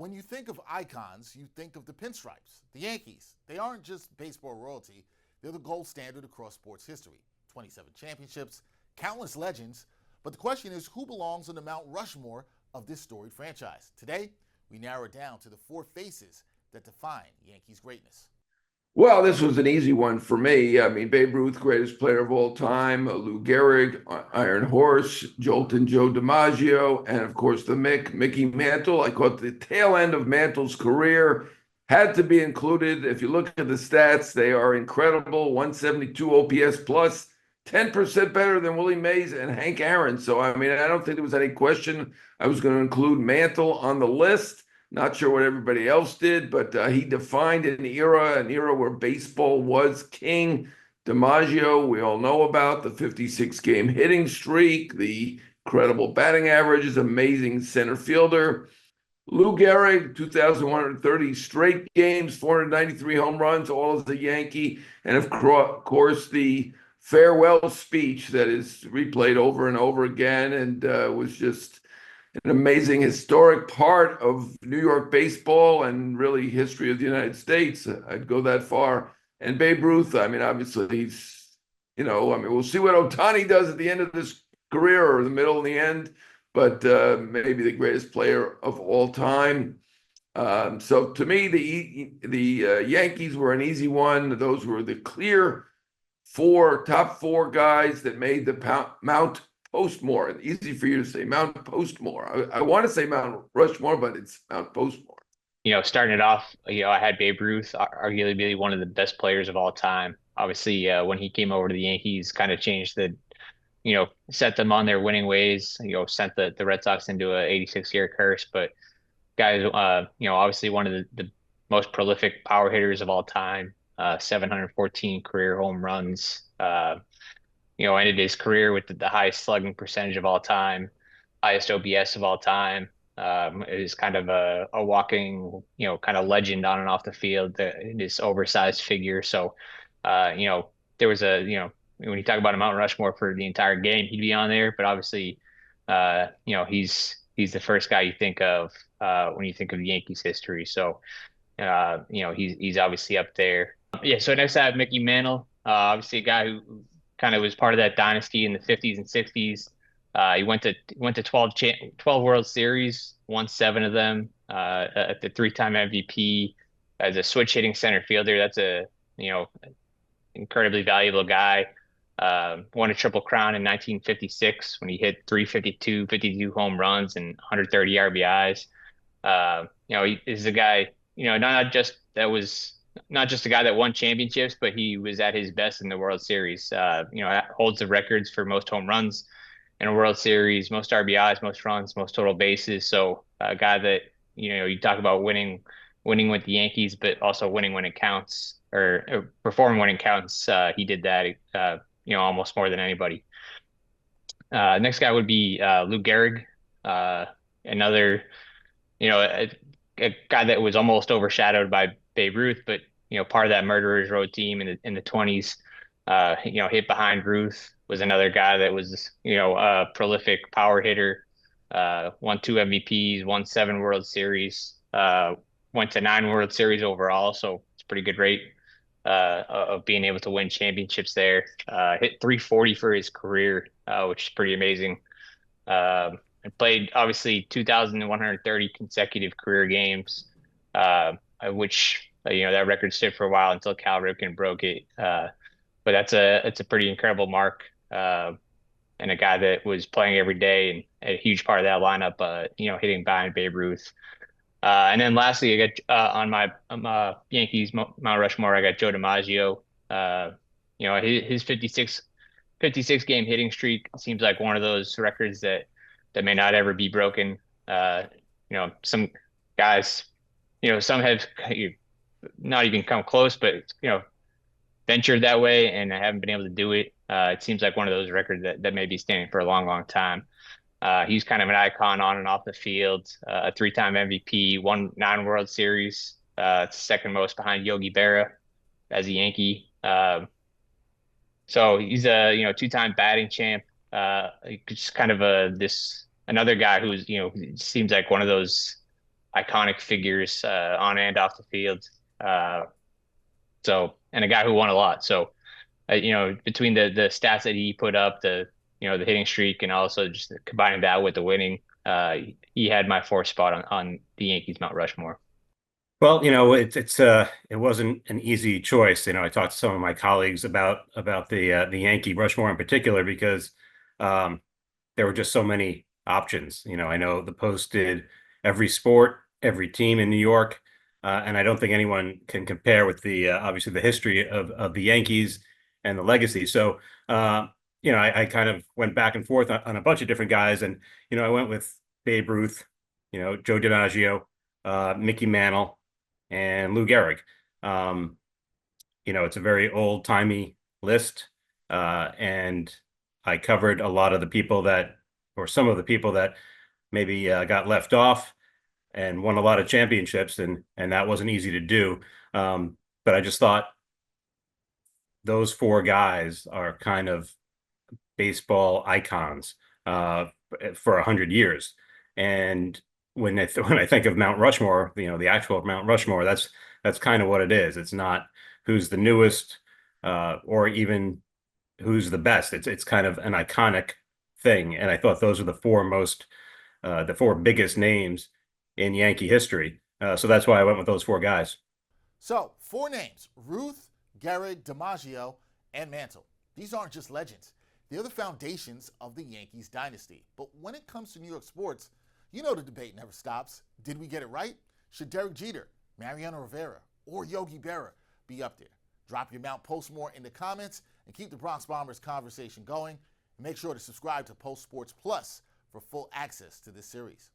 When you think of icons, you think of the pinstripes, the Yankees. They aren't just baseball royalty, they're the gold standard across sports history. 27 championships, countless legends. But the question is, who belongs on the Mount Rushmore of this storied franchise? Today, we narrow it down to the four faces that define Yankees greatness. Well, this was an easy one for me. I mean, Babe Ruth, greatest player of all time, Lou Gehrig, Iron Horse, Joltin' Joe DiMaggio, and of course the Mickey Mantle. I caught the tail end of Mantle's career. Had to be included. If you look at the stats, they are incredible. 172 OPS plus, 10% better than Willie Mays and Hank Aaron. So, I mean, I don't think there was any question I was going to include Mantle on the list. Not sure what everybody else did, but he defined an era where baseball was king. DiMaggio, we all know about the 56-game hitting streak, the incredible batting averages, amazing center fielder. Lou Gehrig, 2,130 straight games, 493 home runs, all as a Yankee. And of course, the farewell speech that is replayed over and over again and was just an amazing historic part of New York baseball and really history of the United States. I'd go that far. And Babe Ruth, I mean, obviously he's, we'll see what Ohtani does at the end of this career or the middle and the end, but maybe the greatest player of all time. So to me, the Yankees were an easy one. Those were the clear top four guys that made the Mount Postmore. Easy for you to say, Mount Postmore. I want to say Mount Rushmore, but it's Mount Postmore. Starting it off, I had Babe Ruth, arguably one of the best players of all time. Obviously, when he came over to the Yankees, kind of changed set them on their winning ways, sent the Red Sox into a 86-year curse. But guys, obviously one of the most prolific power hitters of all time, 714 career home runs, ended his career with the highest slugging percentage of all time, highest OPS of all time. Is kind of a walking, kind of legend on and off the field, this oversized figure. So, there was when you talk about a Mount Rushmore for the entire game, he'd be on there. But obviously, he's the first guy you think of when you think of the Yankees history. So, he's obviously up there. Yeah. So next I have Mickey Mantle, obviously a guy who kind of was part of that dynasty in the 50s and 60s. He went to 12 World Series, won 7 of them. At the 3-time MVP as a switch hitting center fielder. That's a incredibly valuable guy. Won a Triple Crown in 1956 when he hit 352, 52 home runs and 130 RBIs. He is a guy. Not just a guy that won championships, but he was at his best in the World Series. Holds the records for most home runs in a World Series, most RBIs, most runs, most total bases. So a guy that, you talk about winning with the Yankees, but also winning when it counts or performing when it counts. He did that, almost more than anybody. Next guy would be Lou Gehrig, another, a guy that was almost overshadowed by Babe Ruth, but part of that murderers row team in the 20s. Hit behind Ruth, was another guy that was a prolific power hitter. Won 2 MVPs, won 7 World Series, went to 9 World Series overall, so it's a pretty good rate of being able to win championships there. Hit 340 for his career, which is pretty amazing. And played obviously 2,130 consecutive career games, which that record stood for a while until Cal Ripken broke it. But it's a pretty incredible mark, and a guy that was playing every day and a huge part of that lineup. Hitting behind Babe Ruth. And then lastly, I got on my Yankees Mount Rushmore, I got Joe DiMaggio. His 56 game hitting streak seems like one of those records that may not ever be broken. Some guys, some have not even come close, but ventured that way and I haven't been able to do it. It seems like one of those records that may be standing for a long, long time. He's kind of an icon on and off the field, a 3-time MVP, won 9 World Series, second most behind Yogi Berra as a Yankee. So he's a 2-time batting champ. Just kind of another guy who's seems like one of those iconic figures on and off the field. And a guy who won a lot. So, between the stats that he put up, the hitting streak, and also just combining that with the winning, he had my fourth spot on the Yankees Mount Rushmore. Well, it wasn't an easy choice. I talked to some of my colleagues about the Yankee Rushmore in particular because there were just so many options. I know the Post did every sport, every team in New York, and I don't think anyone can compare with the obviously the history of the Yankees and the legacy. So, I kind of went back and forth on a bunch of different guys, and I went with Babe Ruth, Joe DiMaggio, Mickey Mantle, and Lou Gehrig. It's a very old-timey list, and I covered a lot of the people or some of the people that maybe got left off and won a lot of championships, and that wasn't easy to do. But I just thought those four guys are kind of baseball icons for 100 years. And when I think of Mount Rushmore, the actual Mount Rushmore, that's kind of what it is. It's not who's the newest or even who's the best. It's kind of an iconic thing. And I thought those are the four biggest names in Yankee history. So that's why I went with those four guys. So, four names: Ruth, Gehrig, DiMaggio, and Mantle. These aren't just legends. They're the foundations of the Yankees dynasty. But when it comes to New York sports, the debate never stops. Did we get it right? Should Derek Jeter, Mariano Rivera, or Yogi Berra be up there? Drop your Mount Postmore in the comments and keep the Bronx Bombers conversation going. And make sure to subscribe to Post Sports Plus for full access to this series.